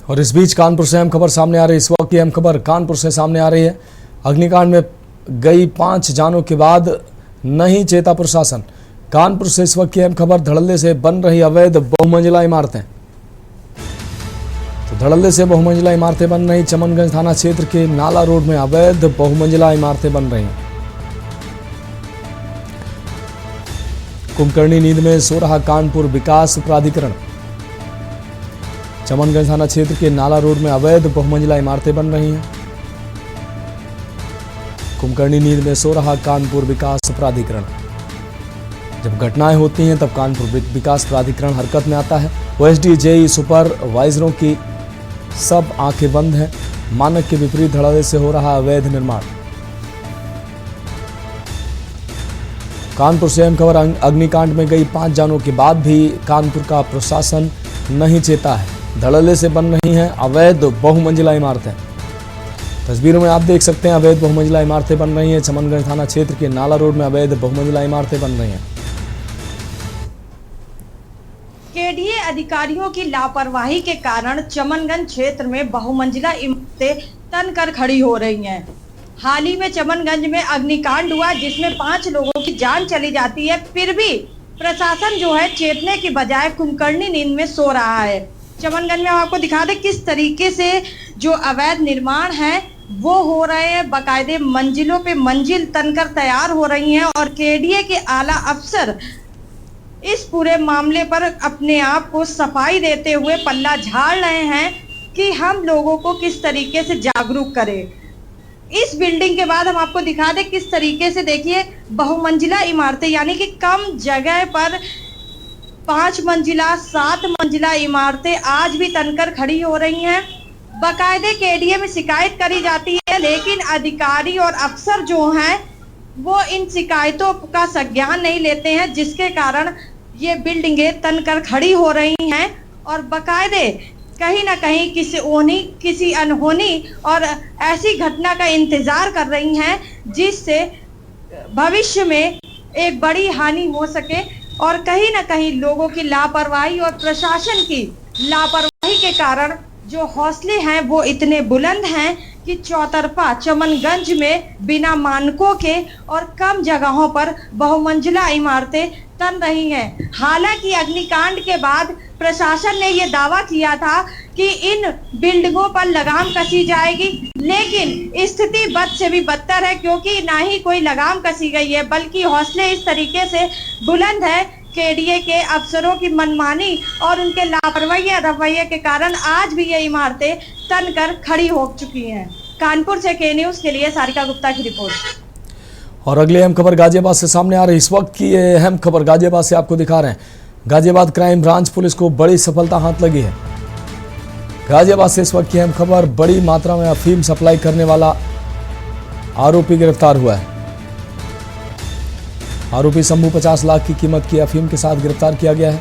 और इस बीच कानपुर से अहम खबर सामने आ रही है। इस वक्त की अहम खबर कानपुर से सामने आ रही है। अग्निकांड में गई 5 जानों के बाद नहीं चेता प्रशासन। कानपुर से इस वक्त की अहम खबर, धड़ल्ले से बन रही अवैध बहुमंजिला इमारतें। तो धड़ल्ले से बहुमंजिला इमारतें बन रही। चमनगंज थाना क्षेत्र के नाला रोड में अवैध बहुमंजिला इमारतें बन रही हैं। कुंभकर्णी नींद में सो रहा कानपुर विकास प्राधिकरण। चमनगंज थाना क्षेत्र के नाला रोड में अवैध बहुमंजिला इमारतें बन रही हैं। कुंभकर्णी नींद में सो रहा कानपुर विकास प्राधिकरण। जब घटनाएं होती हैं तब कानपुर विकास प्राधिकरण हरकत में आता है। ओएसडी जेई सुपरवाइजरों की सब आंखें बंद हैं। मानक के विपरीत धड़ल्ले से हो रहा अवैध निर्माण। कानपुर से अहम खबर, अग्निकांड में गई 5 जानों के बाद भी कानपुर का प्रशासन नहीं चेता है। धड़ल्ले से बन रही हैं अवैध बहुमंजिला इमारतें। तस्वीरों में आप देख सकते हैं अवैध बहुमंजिला इमारतें बन रही हैं। चमनगंज थाना क्षेत्र के नाला रोड में अवैध बहुमंजिला इमारतें बन रही हैं। केडीए अधिकारियों की लापरवाही के कारण चमनगंज क्षेत्र में बहुमंजिला इमारतें तनकर खड़ी हो रही हैं। हाल ही में चमनगंज में अग्निकांड हुआ जिसमें 5 लोगों की जान चली जाती है, फिर भी प्रशासन जो है चेतने की बजाय कुंभकर्णी नींद में सो रहा है। चमनगंज में हम आपको दिखा दें किस तरीके से जो अवैध निर्माण है वो हो रहे हैं। बाकायदे मंजिलों पे मंजिल तनकर तैयार हो रही हैं और केडीए के आला अफसर इस पूरे मामले पर अपने आप को सफाई देते हुए पल्ला झाड़ रहे हैं कि हम लोगों को किस तरीके से जागरूक करें। इस बिल्डिंग के बाद हम आपको दिखा दें किस तरीके से, देखिए, बहुमंजिला इमारतें यानी कि कम जगह पर 5 मंजिला 7 मंजिला इमारतें आज भी तनकर खड़ी हो रही हैं। बाकायदे केडीए में शिकायत करी जाती है, लेकिन अधिकारी और अफसर जो हैं वो इन शिकायतों का संज्ञान नहीं लेते हैं, जिसके कारण ये बिल्डिंगें तनकर खड़ी हो रही हैं और बाकायदे कहीं ना कहीं किसी अनहोनी और ऐसी घटना का इंतजार कर रही हैं जिससे भविष्य में एक बड़ी हानि हो सके। और कहीं ना कहीं लोगों की लापरवाही और प्रशासन की लापरवाही के कारण जो हौसले हैं वो इतने बुलंद हैं कि चौतरफा चमनगंज में बिना मानकों के और कम जगहों पर बहुमंजिला इमारतें तन रही हैं। हालांकि अग्निकांड के बाद प्रशासन ने ये दावा किया था कि इन बिल्डिंगों पर लगाम कसी जाएगी, लेकिन स्थिति बद से भी बदतर है, क्योंकि ना ही कोई लगाम कसी गई है बल्कि हौसले इस तरीके से बुलंद है। केडीए के अफसरों की मनमानी और उनके लापरवाही रवैये के कारण आज भी ये इमारतें तनकर खड़ी हो चुकी हैं। कानपुर से के न्यूज़ के लिए सारिका गुप्ता की रिपोर्ट। और अगली अहम खबर गाजियाबाद से सामने आ रही है। इस वक्त की ये अहम खबर गाजियाबाद से आपको दिखा रहे हैं। गाजियाबाद क्राइम ब्रांच पुलिस को बड़ी सफलता हाथ लगी है। गाजियाबाद से इस वक्त की अहम खबर, बड़ी मात्रा में अफीम सप्लाई करने वाला आरोपी गिरफ्तार हुआ है। आरोपी शंभू 50 लाख की कीमत की अफीम के साथ गिरफ्तार किया गया है।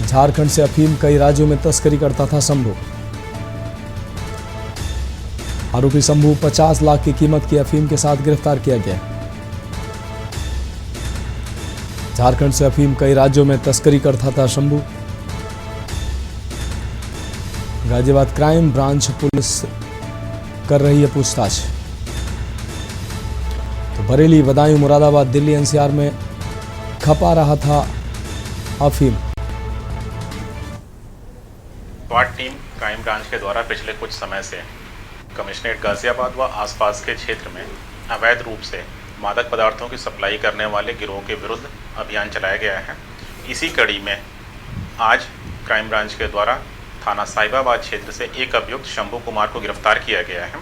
झारखंड से अफीम कई राज्यों में तस्करी करता था शंभू। आरोपी शंभू 50 लाख की कीमत की अफीम के साथ गिरफ्तार किया गया है। झारखंड से अफीम कई राज्यों में तस्करी करता था Shambhu. Ghaziabad crime branch police कर रही है पूछताछ। तो बरेली, बदायूं, मुरादाबाद, दिल्ली, एनसीआर में खपा रहा था अफीम। स्वाट टीम क्राइम ब्रांच के द्वारा पिछले कुछ समय से कमिश्नरेट गाजियाबाद व आसपास के क्षेत्र में अवैध रूप से मादक पदार्थों की सप्लाई करने वाले गिरोह के विरुद्ध अभियान चलाया गया है। इसी कड़ी में आज क्राइम ब्रांच के द्वारा थाना साहिबाबाद क्षेत्र से एक अभियुक्त शंभू कुमार को गिरफ्तार किया गया है,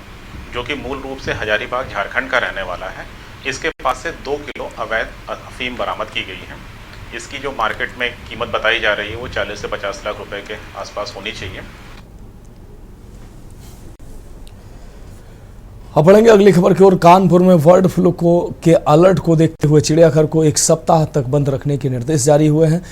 जो कि मूल रूप से हजारीबाग झारखंड का रहने वाला है। इसके पास से 2 किलो अवैध अफीम बरामद की गई है। इसकी जो मार्केट में कीमत बताई जा रही है वो 40 से 50 लाख रुपए के आसपास होनी चाहिए। अब बढ़ेंगे अगली खबर की ओर। कानपुर में बर्ड फ्लू के अलर्ट को देखते हुए चिड़ियाघर को 1 सप्ताह तक बंद रखने के निर्देश जारी हुए हैं।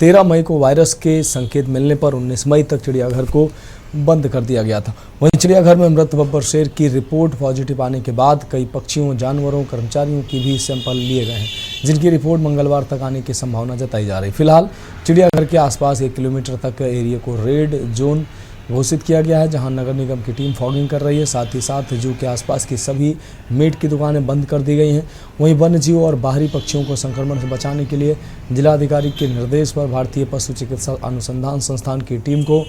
13 मई को वायरस के संकेत मिलने पर 19 मई तक चिड़ियाघर को बंद कर दिया गया था। वहीं चिड़ियाघर में मृत बब्बर शेर की रिपोर्ट पॉजिटिव आने के बाद कई पक्षियों, जानवरों, कर्मचारियों की भी सैंपल लिए गए हैं। जिनकी रिपोर्ट मंगलवार तक आने की संभावना जताई जा रही। फिलहाल चिड़ियाघर के आसपास 1 किलोमीटर तक एरिया को रेड जोन घोषित किया गया है, जहां नगर निगम की टीम फॉगिंग कर रही है। साथ ही साथ जू के आसपास की सभी मीट की दुकानें बंद कर दी गई हैं। वहीं वन्य जीव और बाहरी पक्षियों को संक्रमण से बचाने के लिए जिलाधिकारी के निर्देश पर भारतीय पशु चिकित्सा अनुसंधान संस्थान की टीम को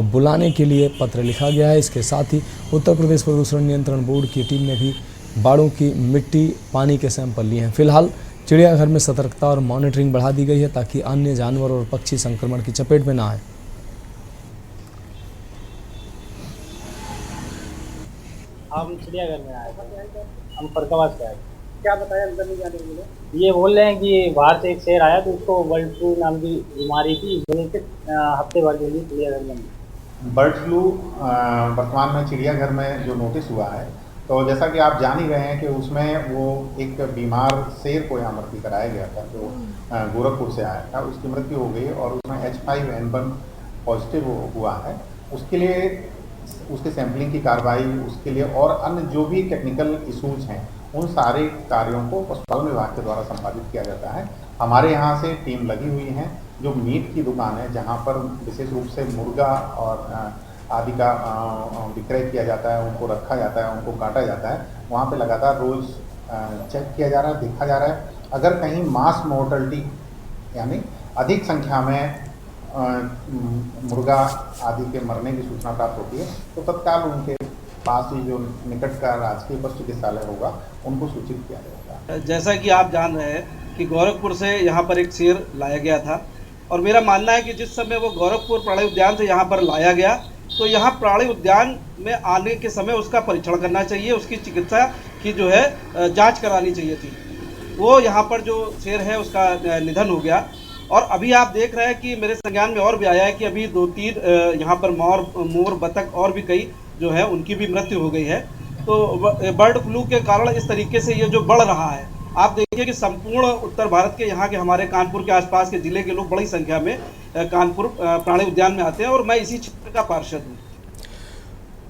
बुलाने के लिए पत्र लिखा गया है। इसके साथ ही उत्तर प्रदेश प्रदूषण नियंत्रण बोर्ड की टीम ने भी बाड़ों की मिट्टी, पानी के सैंपल लिए हैं। फिलहाल चिड़ियाघर में सतर्कता और मॉनिटरिंग बढ़ा दी गई है ताकि अन्य जानवर और पक्षी संक्रमण की चपेट में ना आए। हम चिड़ियाघर में आए थे, हम फरकाबाद से आए। क्या बताया अंदर नहीं जाने के लिए? ये बोल रहे हैं कि बाहर से एक शेर आया तो उसको बर्ड फ्लू नाम की बीमारी थी, हफ्ते भर के लिए चिड़ियाघर में। बर्ड फ्लू वर्तमान में चिड़ियाघर में जो नोटिस हुआ है, तो जैसा कि आप जान ही रहे हैं कि उसमें वो एक बीमार शेर को यहाँ भर्ती कराया गया था जो गोरखपुर से आया था। उसकी मृत्यु हो गई और उसमें H5N1 पॉजिटिव हुआ है। उसके लिए उसके सैंपलिंग की कार्रवाई, उसके लिए और अन्य जो भी टेक्निकल इशूज हैं, उन सारे कार्यों को पशुपालन विभाग के द्वारा संपादित किया जाता है। हमारे यहाँ से टीम लगी हुई है। जो मीट की दुकान है, जहाँ पर विशेष रूप से मुर्गा और आदि का विक्रय किया जाता है, उनको रखा जाता है, उनको काटा जाता है, वहाँ पे लगातार रोज़ चेक किया जा रहा है, देखा जा रहा है। अगर कहीं मास मोर्टलिटी यानी अधिक संख्या में मुर्गा आदि के मरने की सूचना प्राप्त होती है, तो तत्काल उनके पास ही जो निकट का राजकीय पशु चिकित्सालय होगा उनको सूचित किया जाएगा। जैसा कि आप जान रहे हैं कि गोरखपुर से यहाँ पर एक शेर लाया गया था, और मेरा मानना है कि जिस समय वो गोरखपुर प्राणी उद्यान से यहाँ पर लाया गया, तो यहाँ प्राणी उद्यान में आने के समय उसका परीक्षण करना चाहिए, उसकी चिकित्सा की जो है जाँच करानी चाहिए थी। वो यहाँ पर जो शेर है उसका निधन हो गया। और अभी आप देख रहे हैं कि मेरे संज्ञान में और भी आया है कि अभी 2-3 यहाँ पर मोर, बतख और भी कई जो है उनकी भी मृत्यु हो गई है। तो बर्ड फ्लू के कारण इस तरीके से ये जो बढ़ रहा है, आप देखिए कि संपूर्ण उत्तर भारत के यहाँ के हमारे कानपुर के आसपास के जिले के लोग बड़ी संख्या में कानपुर प्राणी उद्यान में आते हैं, और मैं इसी क्षेत्र का पार्षद हूँ।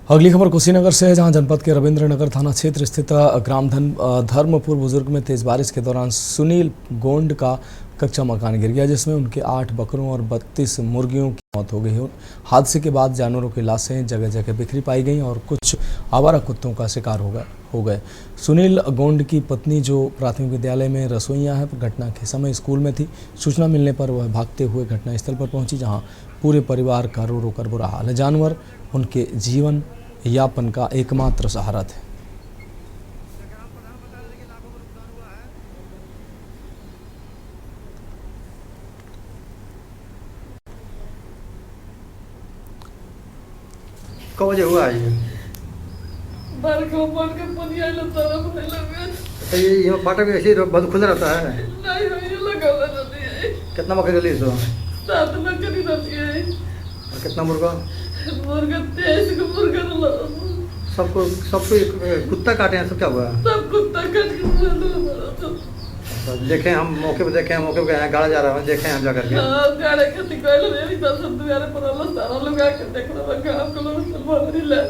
अगली खबर कुशीनगर से है, जहां जनपद के रविंद्र नगर थाना क्षेत्र स्थित ग्राम धर्मपुर बुजुर्ग में तेज बारिश के दौरान सुनील गोंड का कच्चा मकान गिर गया, जिसमें उनके 8 बकरों और 32 मुर्गियों की मौत हो गई। हादसे के बाद जानवरों की लाशें जगह जगह बिखरी पाई गईं और कुछ आवारा कुत्तों का शिकार हो गए। सुनील गोंड की पत्नी, जो प्राथमिक विद्यालय में रसोइया है, घटना के समय स्कूल में थी। सूचना मिलने पर वह भागते हुए घटनास्थल पर पहुंची, जहां पूरे परिवार का रो रो कर बुरा हाल है। जानवर उनके जीवन यापन का एकमात्र सहारा थे। कब बजे हुआ है ये? तो ये फाटक ऐसे ही बंद खुला रहता है? कितना बकरी रही सो? 7 बकरी रही है। और कितना मुर्गा? मुर्गा 23 को मुर्गा सबको कुत्ता काटे हैं, सब क्या हुआ? सब कुत्ता काट के देखें हम मौके पे गए हैं, गाड़ा जा रहा है, देखें हम जाकर के। गाड़ी खेती कोई ले नहीं, बस हम दुआरे पर अल्लाह सारा लोग आके देख रहा है, गांव के लोग सब मारी ले।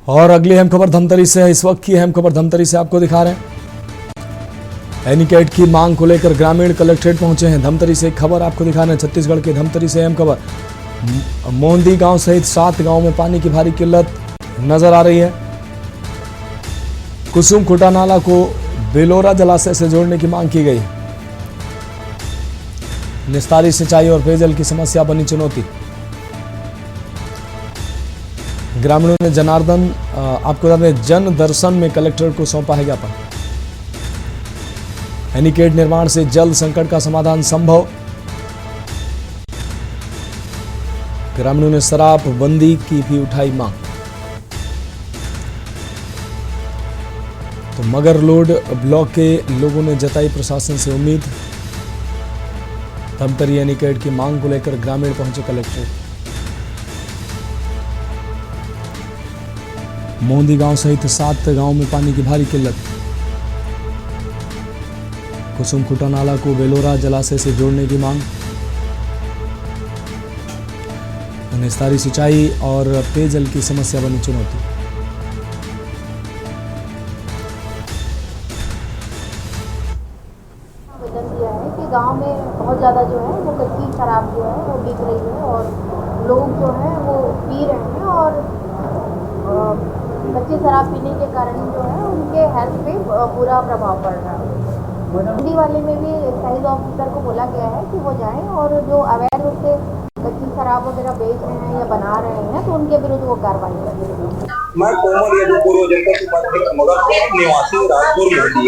और अगली अहम खबर धमतरी से है। इस वक्त की अहम खबर धमतरी से आपको दिखा रहे हैं। एनीकेट की मांग को लेकर ग्रामीण कलेक्ट्रेट पहुंचे हैं। धमतरी से एक खबर आपको दिखा रहे हैं। छत्तीसगढ़ के धमतरी से अहम खबर। मोहंदी गांव सहित 7 गांव में पानी की भारी किल्लत नजर आ रही है। कुसुम खुटा नाला को बेलोरा जलाशय से जोड़ने की मांग की गई। निस्तारी सिंचाई और पेयजल की समस्या बनी चुनौती। ग्रामीणों ने जनार्दन आपको बता दें जन दर्शन में कलेक्टर को सौंपा है ज्ञापन। एनीकेट निर्माण से जल संकट का समाधान संभव। ग्रामीणों ने शराबबंदी की भी उठाई मांग। तो मगरलोड ब्लॉक के लोगों ने जताई प्रशासन से उम्मीद। धमतरी एनीकेट की मांग को लेकर ग्रामीण पहुंचे कलेक्ट्रेट। मोहंदी गांव सहित 7 गांव में पानी की भारी किल्लत। कुसुम खुटा नाला को बेलोरा जलाशय से जोड़ने की मांग। निस्तारी सिंचाई और पेयजल की समस्या बनी चुनौती। है वो कच्ची शराब जो है वो बिक रही है और लोग जो है वो पी रहे हैं और कच्ची शराब पीने के कारण जो है उनके हेल्थ पे बुरा प्रभाव पड़ रहा है। मंडी वाले में भी एक्साइज ऑफिसर को बोला गया है कि वो जाएं और जो अवैध रूप से कच्ची शराब वगैरह बेच रहे हैं या बना रहे हैं तो उनके विरुद्ध वो कार्रवाई करें। मैं कोमल यदि पूर्व जनपद उपाध्यक्ष मगरपुर निवासी राजपुर मंडी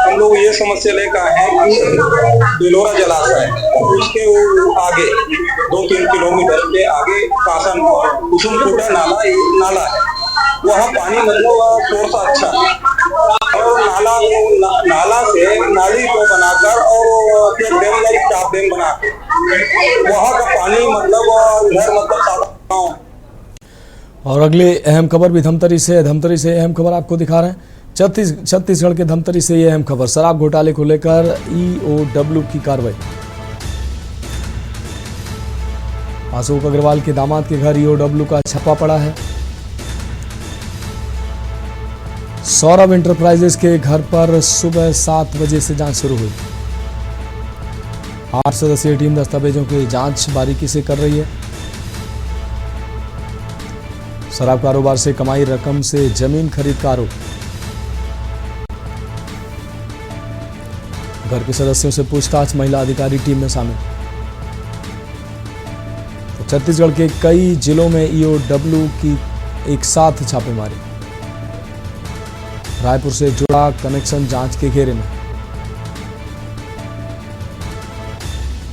हम लोग ये समस्या लेकर आए हैं कि बिलोरा जलाशय उसके आगे 2-3 किलोमीटर के आगे कासन कुसुम फूटा नाला है, वहाँ पानी मतलब सोर्स अच्छा है और नाला से नाली को बनाकर और फिर डैम चाप डैम बना के वहाँ का पानी मतलब इधर मतलब। और अगली अहम खबर भी धमतरी से अहम खबर आपको दिखा रहे हैं। छत्तीसगढ़ के धमतरी से ये अहम खबर, शराब घोटाले को लेकर ईओडब्ल्यू की कार्रवाई। अशोक अग्रवाल के दामाद के घर ईओडब्ल्यू का छापा पड़ा है। सौरभ इंटरप्राइजेस के घर पर सुबह 7 बजे से जांच शुरू हुई। 8 सदस्यीय टीम दस्तावेजों की जांच बारीकी से कर रही है। शराब कारोबार से कमाई रकम से जमीन खरीद का आरोप। घर के सदस्यों से पूछताछ, महिला अधिकारी टीम में शामिल। तो छत्तीसगढ़ के कई जिलों में ईओडब्ल्यू की एक साथ छापेमारी। रायपुर से जुड़ा कनेक्शन जांच के घेरे में।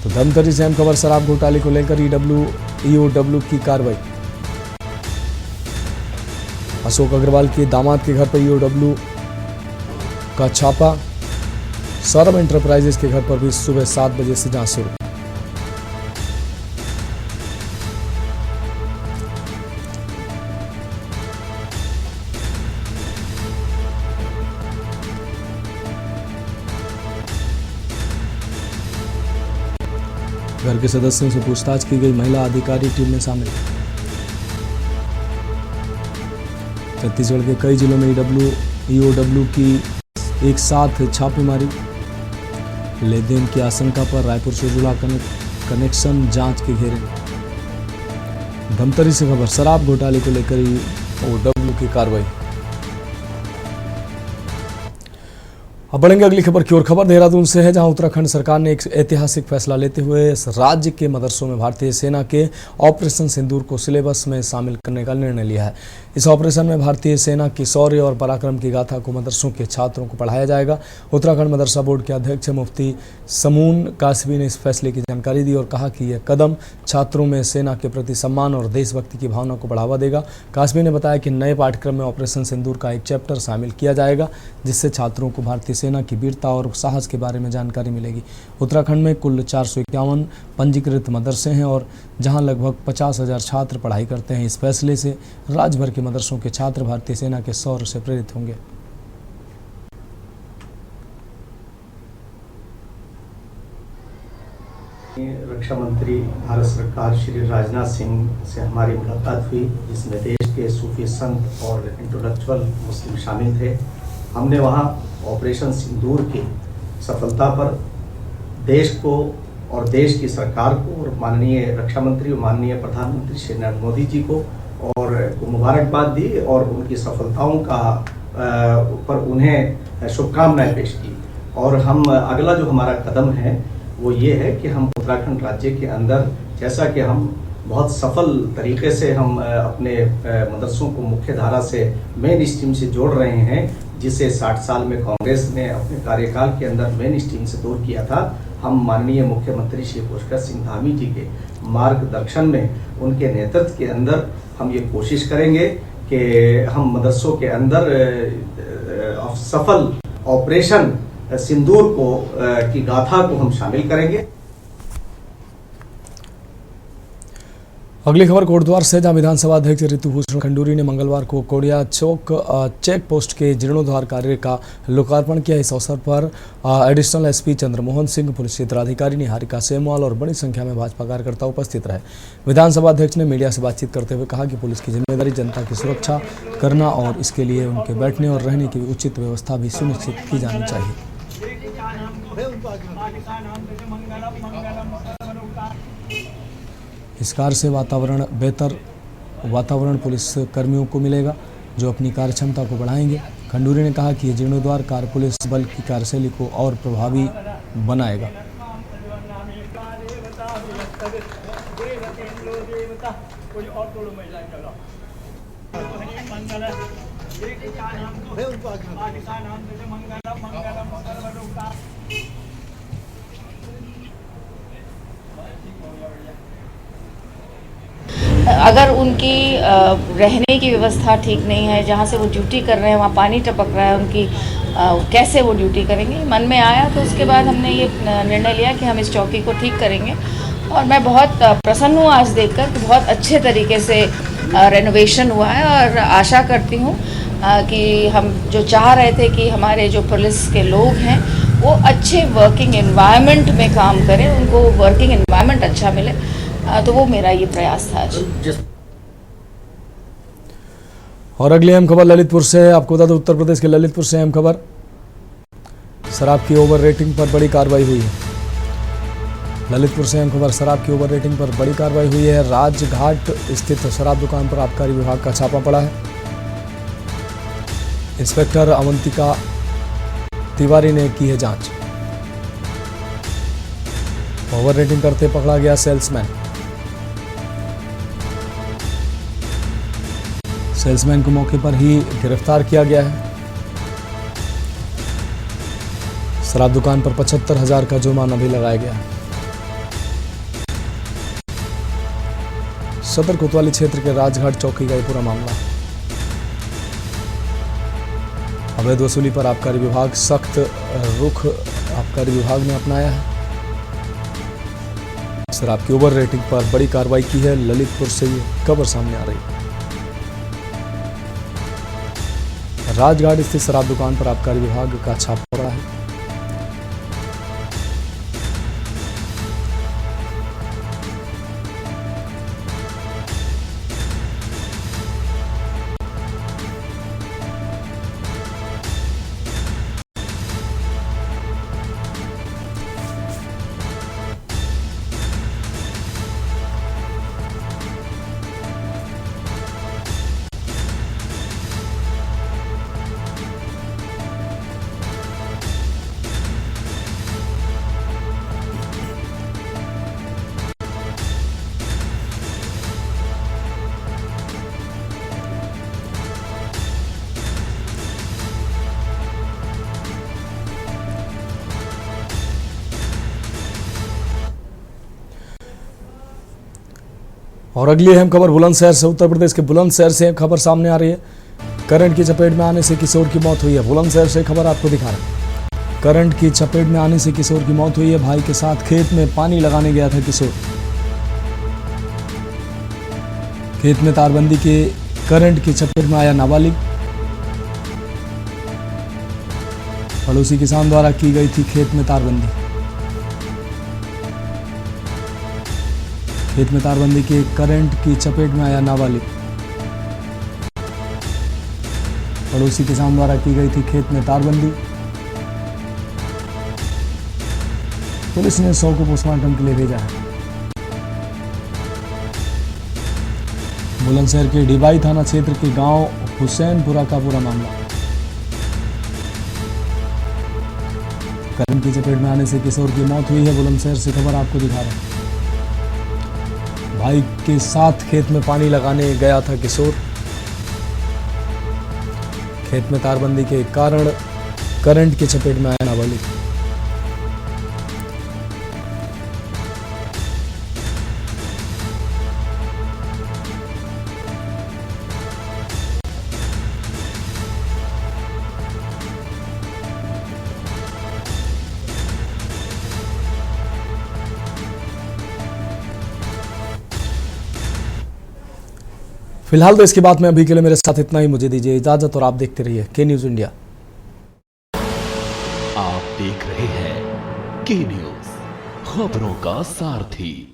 तो धमतरी से अहम खबर, शराब घोटाले को लेकर ईओडब्ल्यू की कार्रवाई। अशोक अग्रवाल के दामाद के घर पर ईओडब्ल्यू का छापा। सौरभ इंटरप्राइजेस के घर पर भी सुबह 7 बजे से जांच शुरू। घर के सदस्यों से पूछताछ की गई, महिला अधिकारी टीम में शामिल। छत्तीसगढ़ के कई जिलों में ईओडब्ल्यू की एक साथ छापेमारी। लेन देन की आशंका पर रायपुर से जुड़ा कनेक्शन जांच के घेरे में। धमतरी से खबर, शराब घोटाले को लेकर ईओडब्ल्यू की कार्रवाई। अब बढ़ेंगे अगली खबर की ओर। खबर देहरादून से है, जहां उत्तराखंड सरकार ने एक ऐतिहासिक फैसला लेते हुए इस राज्य के मदरसों में भारतीय सेना के ऑपरेशन सिंदूर को सिलेबस में शामिल करने का निर्णय लिया है। इस ऑपरेशन में भारतीय सेना की शौर्य और पराक्रम की गाथा को मदरसों के छात्रों को पढ़ाया जाएगा। उत्तराखंड मदरसा बोर्ड के अध्यक्ष मुफ्ती समून कासवी ने इस फैसले की जानकारी दी और कहा कि यह कदम छात्रों में सेना के प्रति सम्मान और देशभक्ति की भावना को बढ़ावा देगा। कासवी ने बताया कि नए पाठ्यक्रम में ऑपरेशन सिंदूर का एक चैप्टर शामिल किया जाएगा, जिससे छात्रों को भारतीय सेना की वीरता और साहस के बारे में जानकारी मिलेगी। उत्तराखंड में कुल 451 पंजीकृत मदरसे हैं और जहां लगभग 50,000 छात्र पढ़ाई करते हैं। इस फैसले से राज्य भर के मदरसों के छात्र भारतीय सेना के शौर्य से प्रेरित होंगे। रक्षा मंत्री भारत सरकार श्री राजनाथ सिंह से हमारी मुलाकात हुई, जिसमें देश के सूफी संत और इंटेलेक्चुअल मुस्लिम शामिल थे। हमने वहाँ ऑपरेशन सिंदूर की सफलता पर देश को और देश की सरकार को और माननीय रक्षा मंत्री और माननीय प्रधानमंत्री श्री नरेंद्र मोदी जी को मुबारकबाद दी और उनकी सफलताओं का पर उन्हें शुभकामनाएं पेश की। और हम अगला जो हमारा कदम है वो ये है कि हम उत्तराखंड राज्य के अंदर, जैसा कि हम बहुत सफल तरीके से हम अपने मदरसों को मुख्य धारा से मेन स्ट्रीम से जोड़ रहे हैं, जिसे 60 साल में कांग्रेस ने अपने कार्यकाल के अंदर मेन स्ट्रीम से दूर किया था। हम माननीय मुख्यमंत्री श्री पुष्कर सिंह धामी जी के मार्गदर्शन में, उनके नेतृत्व के अंदर हम ये कोशिश करेंगे कि हम मदरसों के अंदर सफल ऑपरेशन सिंदूर को की गाथा को हम शामिल करेंगे। अगली खबर कोटद्वार से, जहां विधानसभा अध्यक्ष ऋतुभूषण खंडूरी ने मंगलवार को कोड़िया चौक चेक पोस्ट के जीर्णोद्धार कार्य का लोकार्पण किया। इस अवसर पर additional SP Chandramohan Singh, police क्षेत्राधिकारी निहारिका सेमवाल और बड़ी संख्या में भाजपा कार्यकर्ता उपस्थित रहे। विधानसभा अध्यक्ष ने मीडिया से बातचीत करते हुए कहा कि पुलिस की जिम्मेदारी जनता की सुरक्षा करना और इसके लिए उनके बैठने और रहने की उचित व्यवस्था भी सुनिश्चित की जानी चाहिए। इस कार्य से बेहतर वातावरण पुलिस कर्मियों को मिलेगा जो अपनी कार्य क्षमता को बढ़ाएंगे। खंडूरी ने कहा कि ये जीर्णोद्धार कार्य पुलिस बल की कार्यशैली को और प्रभावी बनाएगा। अगर उनकी रहने की व्यवस्था ठीक नहीं है, जहाँ से वो ड्यूटी कर रहे हैं वहाँ पानी टपक रहा है, उनकी कैसे वो ड्यूटी करेंगे, मन में आया। तो उसके बाद हमने ये निर्णय लिया कि हम इस चौकी को ठीक करेंगे। और मैं बहुत प्रसन्न हूँ आज देखकर कि बहुत अच्छे तरीके से रेनोवेशन हुआ है। और आशा करती हूँ कि हम जो चाह रहे थे कि हमारे जो पुलिस के लोग हैं वो अच्छे वर्किंग एनवायरनमेंट में काम करें, उनको वर्किंग एनवायरनमेंट अच्छा मिले, तो वो मेरा ये प्रयास था आज। और अगली अहम खबर ललितपुर से है। आपको बता दें उत्तर प्रदेश के ललितपुर से अहम खबर, शराब की ओवर रेटिंग पर बड़ी कार्रवाई हुई है। ललितपुर से अहम खबर, शराब की ओवर रेटिंग पर बड़ी कार्रवाई हुई है। राजघाट स्थित शराब दुकान पर आबकारी विभाग का छापा पड़ा है। इंस्पेक्टर अवंतिका तिवारी ने की है जांच। ओवर रेटिंग करते पकड़ा गया सेल्समैन। सेल्समैन को मौके पर ही गिरफ्तार किया गया है। शराब दुकान पर 75,000 का जुर्माना भी लगाया गया है। सदर कोतवाली क्षेत्र के राजघाट चौकी का ये पूरा मामला है। अवैध वसूली पर आबकारी विभाग सख्त रुख आबकारी विभाग ने अपनाया है। शराब की ओवर रेटिंग पर बड़ी कार्रवाई की है। ललितपुर से ये खबर सामने आ रही है। राजघाट स्थित शराब दुकान पर आबकारी विभाग का छापा पड़ा है। और अगली अहम खबर बुलंदशहर से, उत्तर प्रदेश के बुलंदशहर से खबर सामने आ रही है। करंट की चपेट में आने से किशोर की मौत हुई है। बुलंदशहर से खबर आपको दिखा रहे हैं। करंट की चपेट में आने से किशोर की मौत हुई है। भाई के साथ खेत में पानी लगाने गया था किशोर। खेत में तारबंदी के करंट की चपेट में आया नाबालिग। पड़ोसी किसान द्वारा की गई थी खेत में तारबंदी। खेत में तारबंदी के करंट की चपेट में आया नाबालिग। पड़ोसी किसान द्वारा की गई थी खेत में तारबंदी। पुलिस ने शव को पोस्टमार्टम के लिए भेजा है। बुलंदशहर के डिबाई थाना क्षेत्र के गांव हुसैनपुरा का पूरा मामला। करंट की चपेट में आने से किशोर की मौत हुई है। बुलंदशहर से खबर आपको दिखा रहे हैं। भाई के साथ खेत में पानी लगाने गया था किशोर। खेत में तारबंदी के कारण करंट की चपेट में आया नाबालिग। फिलहाल तो इसके बाद में अभी के लिए मेरे साथ इतना ही। मुझे दीजिए इजाजत और आप देखते रहिए के न्यूज इंडिया। आप देख रहे हैं के न्यूज, खबरों का सारथी।